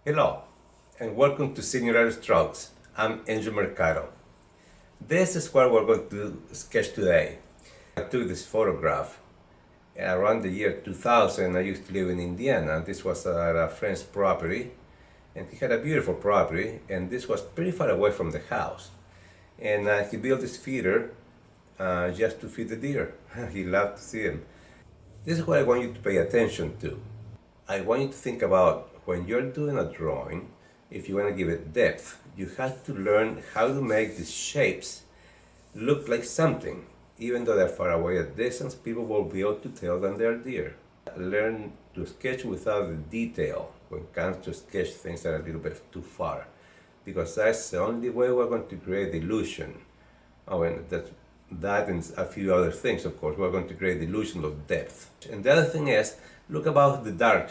Hello, and welcome to Singular Strokes. I'm Angel Mercado. This is what we're going to sketch today. I took this photograph around the year 2000. I used to live in Indiana. This was at a friend's property, and he had a beautiful property, and this was pretty far away from the house. And he built this feeder just to feed the deer. He loved to see them. This is what I want you to pay attention to. I want you to think about when you're doing a drawing, if you want to give it depth, you have to learn how to make these shapes look like something. Even though they're far away at distance, people will be able to tell that they're deer. Learn to sketch without the detail when it comes to sketch things that are a little bit too far, because that's the only way we're going to create illusion. Oh, and that and a few other things, of course, we're going to create the illusion of depth. And the other thing is, look about the dark.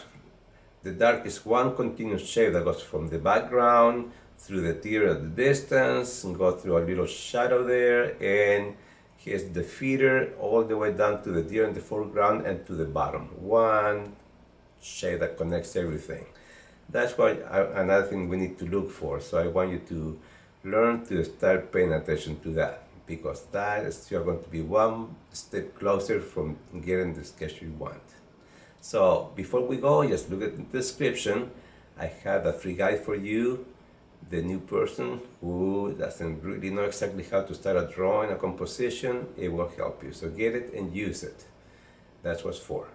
The dark is one continuous shape that goes from the background through the deer at the distance, and go through a little shadow there, and here's the feeder all the way down to the deer in the foreground and to the bottom. One shape that connects everything. That's another thing we need to look for. So I want you to learn to start paying attention to that, because that is, you're going to be one step closer from getting the sketch you want. So before we go, just look at the description. I have a free guide for you, the new person who doesn't really know exactly how to start a drawing, a composition. It will help you. So get it and use it. That's what's for.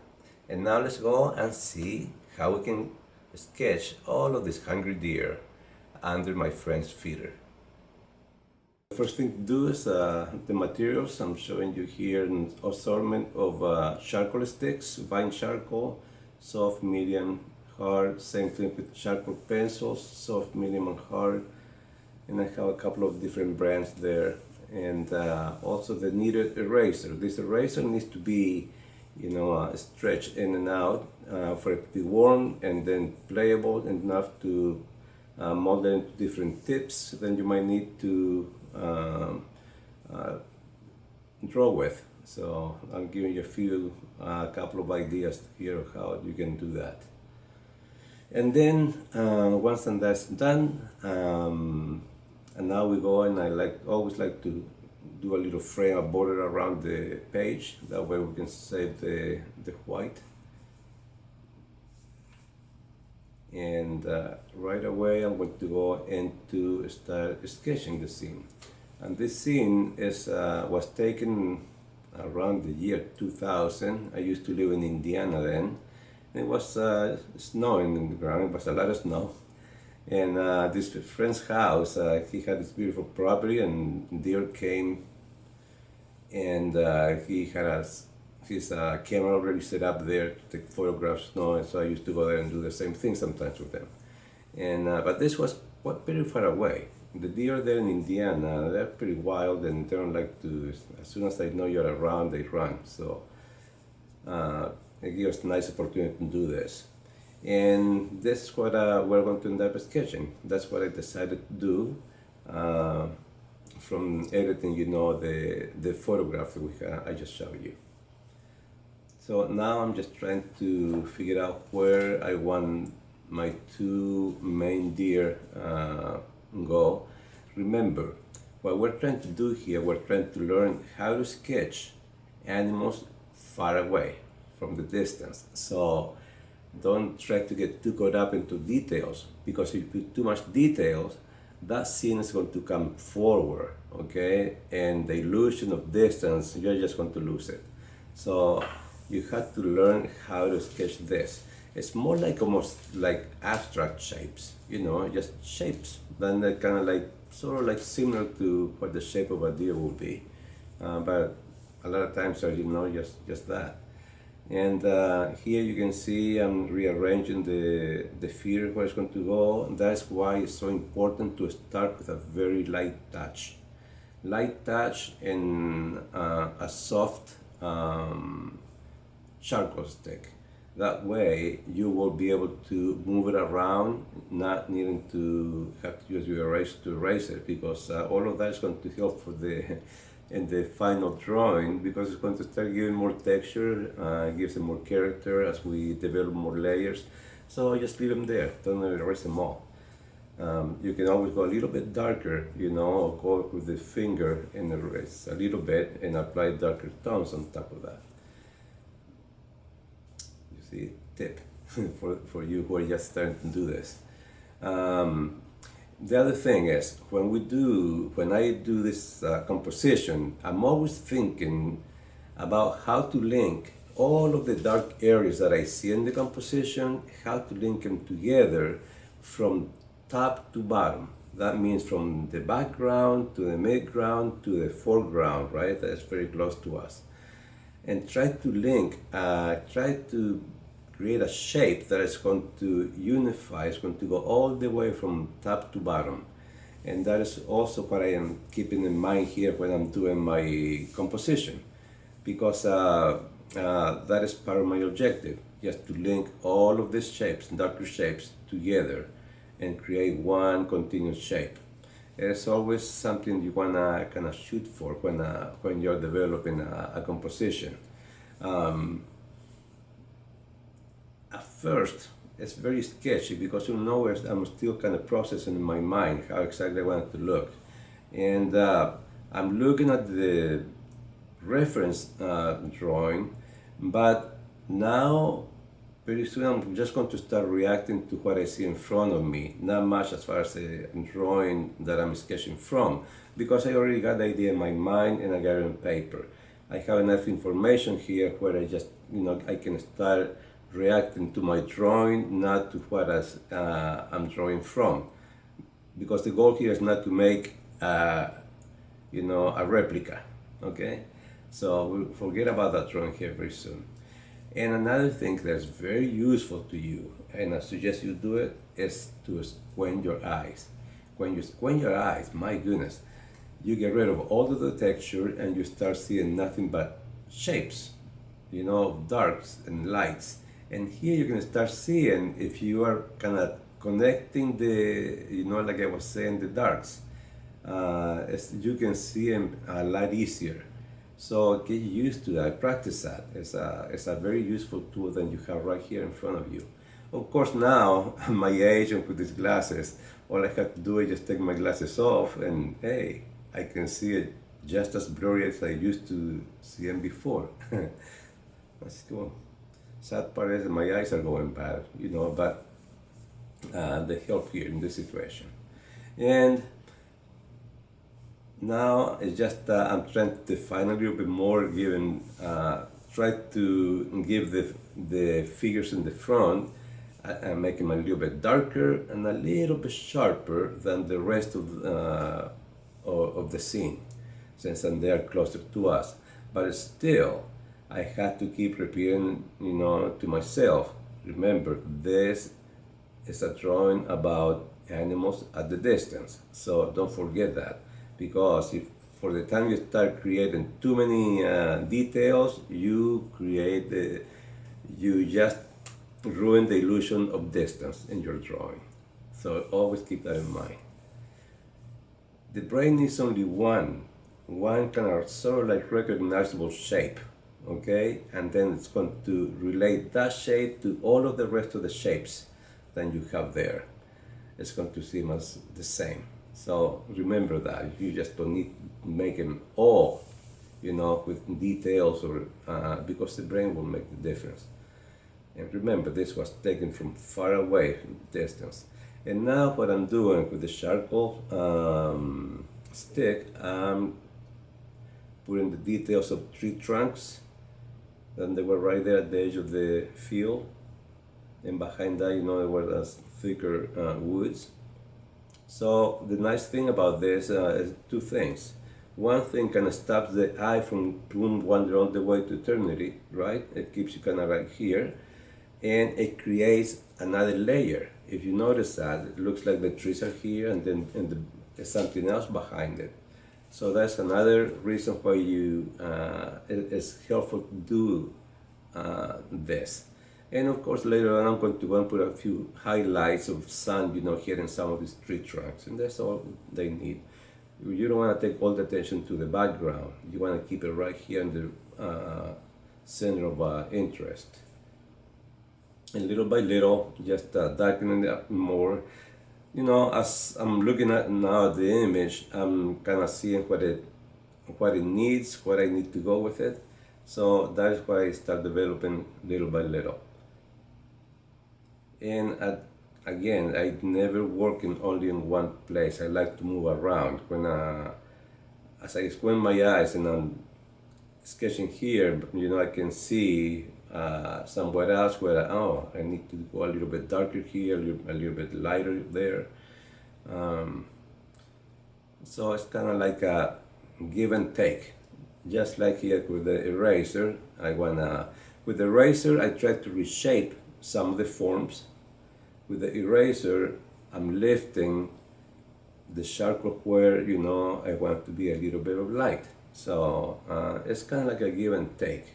And now let's go and see how we can sketch all of these hungry deer under my friend's feeder. First thing to do is the materials. I'm showing you here an assortment of charcoal sticks, vine charcoal, soft, medium, hard. Same thing with charcoal pencils, soft, medium, and hard. And I have a couple of different brands there. And also the kneaded eraser. This eraser needs to be, stretched in and out for it to be warm and then playable enough to mold it into different tips. Then you might need to draw with. So I'm giving you a couple of ideas here of how you can do that. And then once that's done, and now we go, and I always like to do a little frame, a border around the page. That way we can save the white. And right away I'm going to go into start sketching the scene. And this scene was taken around the year 2000. I used to live in Indiana then. And it was snowing in the ground. It was a lot of snow. And this friend's house, he had this beautiful property, and deer came, and he had his camera already set up there to take photographs of snow, and so I used to go there and do the same thing sometimes with them. And but this was pretty far away. The deer there in Indiana, they're pretty wild, and they don't like to, as soon as they know you're around, they run. So it gives us a nice opportunity to do this. And this is what we're going to end up sketching. That's what I decided to do from editing, the photograph that I just showed you. So now I'm just trying to figure out where I want my two main deer go. Remember, what we're trying to do here, we're trying to learn how to sketch animals far away from the distance. So don't try to get too caught up into details, because if you put too much details, that scene is going to come forward, okay? And the illusion of distance, you're just going to lose it. So you have to learn how to sketch this. It's more like almost like abstract shapes, just shapes. Then they're kind of like, sort of like similar to what the shape of a deer would be. But a lot of times are, just that. And here you can see I'm rearranging the feeder where it's going to go. And that's why it's so important to start with a very light touch. Light touch and a soft charcoal stick. That way you will be able to move it around, not needing to have to use your eraser to erase it, because all of that is going to help for in the final drawing, because it's going to start giving more texture, gives it more character as we develop more layers. So just leave them there, don't erase them all. You can always go a little bit darker, or go with the finger and erase a little bit and apply darker tones on top of that. You see, tip for you who are just starting to do this. The other thing is, when I do this composition, I'm always thinking about how to link all of the dark areas that I see in the composition, how to link them together from top to bottom. That means from the background to the midground to the foreground, right? That's very close to us. And try to create a shape that is going to unify, it's going to go all the way from top to bottom. And that is also what I am keeping in mind here when I'm doing my composition, because that is part of my objective, just to link all of these shapes, darker shapes, together and create one continuous shape. It's always something you wanna kind of shoot for when you're developing a composition. At first, it's very sketchy because I'm still kind of processing in my mind how exactly I want it to look. And I'm looking at the reference drawing, but now pretty soon I'm just going to start reacting to what I see in front of me, not much as far as the drawing that I'm sketching from, because I already got the idea in my mind and I got it on paper. I have enough information here where I just, I can start reacting to my drawing, not to what I'm drawing from. Because the goal here is not to make, a replica, okay? So we'll forget about that drawing here very soon. And another thing that's very useful to you, and I suggest you do it, is to squint your eyes. When you squint your eyes, my goodness, you get rid of all of the texture and you start seeing nothing but shapes, darks and lights. And here you're going to start seeing if you are kind of connecting the, like I was saying, the darks. You can see them a lot easier. So get used to that, practice that. It's a very useful tool that you have right here in front of you. Of course now, at my age and with these glasses, all I have to do is just take my glasses off and hey, I can see it just as blurry as I used to see them before. That's cool. Sad part is that my eyes are going bad, but they help here in this situation. And now it's just I'm trying to define a little bit more, try to give the figures in the front and make them a little bit darker and a little bit sharper than the rest of the scene, since they are closer to us. But still, I had to keep repeating, to myself, remember, this is a drawing about animals at the distance. So don't forget that, because if for the time you start creating too many details, you just ruin the illusion of distance in your drawing. So always keep that in mind. The brain needs only one kind of sort of like recognizable shape, okay? And then it's going to relate that shape to all of the rest of the shapes that you have there. It's going to seem as the same. So remember that. You just don't need to make them all, with details or because the brain will make the difference. And remember, this was taken from far away, from distance. And now what I'm doing with the charcoal stick, I'm putting the details of tree trunks. And they were right there at the edge of the field. And behind that, there were those thicker woods. So the nice thing about this is two things. One thing kind of stops the eye from wandering all the way to eternity, right? It keeps you kind of right here. And it creates another layer. If you notice that, it looks like the trees are here and then there's something else behind it. So that's another reason why it's helpful to do this. And of course later on I'm going to put a few highlights of sun, here in some of these tree trunks, and that's all they need. You don't want to take all the attention to the background. You want to keep it right here in the center of interest. And little by little, just darkening it up more. You know, as I'm looking at now the image, I'm kind of seeing what it needs, what I need to go with it. So that is why I start developing little by little. And again, I never work in only in one place. I like to move around. When as I squint my eyes and I'm sketching here, you know, I can see somewhere else where, oh, I need to go a little bit darker here, a little bit lighter there. Um, so it's kind of like a give and take. Just like here with the eraser, with the eraser, I try to reshape some of the forms. With the eraser, I'm lifting the charcoal where, you know, I want to be a little bit of light. So it's kind of like a give and take.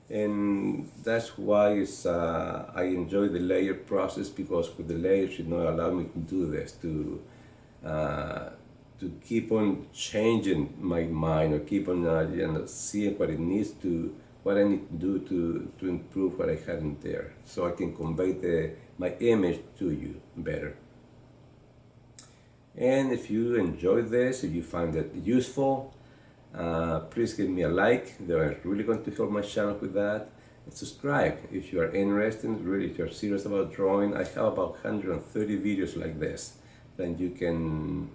And that's why I enjoy the layer process, because with the layers, you know, allow me to do this, to keep on changing my mind, or keep on you know, seeing what it needs to, what I need to do to improve what I had in there, so I can convey my image to you better. And if you enjoyed this, if you find it useful, please give me a like. They're really going to help my channel with that. And subscribe if you are interested, really, if you're serious about drawing. I have about 130 videos like this that you can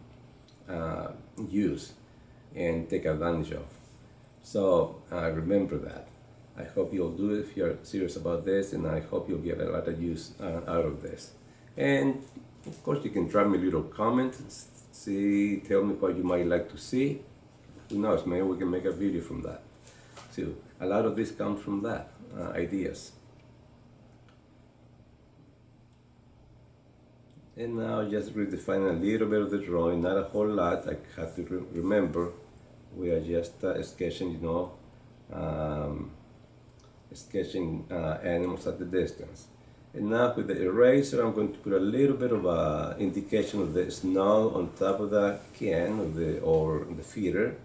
use and take advantage of. So remember that. I hope you'll do it if you're serious about this, and I hope you'll get a lot of use out of this. And of course, you can drop me a little comment, tell me what you might like to see. Who knows, maybe we can make a video from that. So a lot of this comes from that, ideas. And now just redefine a little bit of the drawing, not a whole lot. I have to remember we are just sketching, you know, sketching animals at the distance. And now with the eraser, I'm going to put a little bit of a indication of the snow on top of the can or the feeder,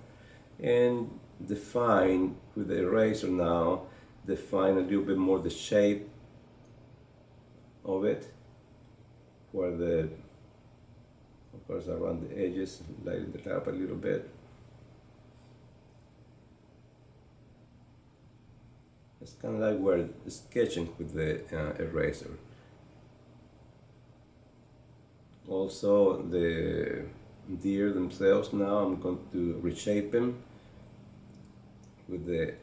and define with the eraser now, define a little bit more the shape of it, where of course around the edges, lighten it up a little bit. It's kind of like we're sketching with the eraser. Also the deer themselves, now I'm going to reshape them with the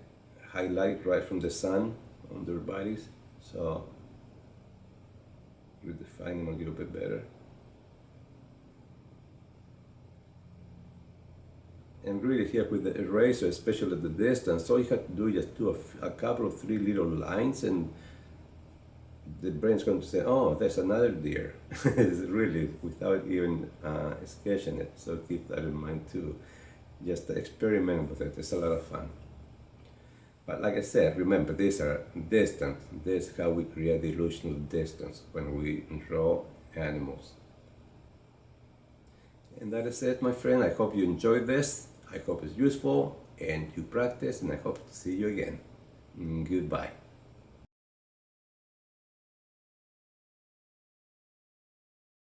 highlight right from the sun on their bodies. So we define them a little bit better. And really here with the eraser, especially at the distance, all you have to do is just do a couple of 3 little lines, and the brain's going to say, oh, there's another deer. It's really without even sketching it. So keep that in mind too. Just experiment with it. It's a lot of fun. But like I said, remember, these are distant. This is how we create the illusion of distance when we draw animals. And that is it, my friend. I hope you enjoyed this. I hope it's useful and you practice, and I hope to see you again. Goodbye.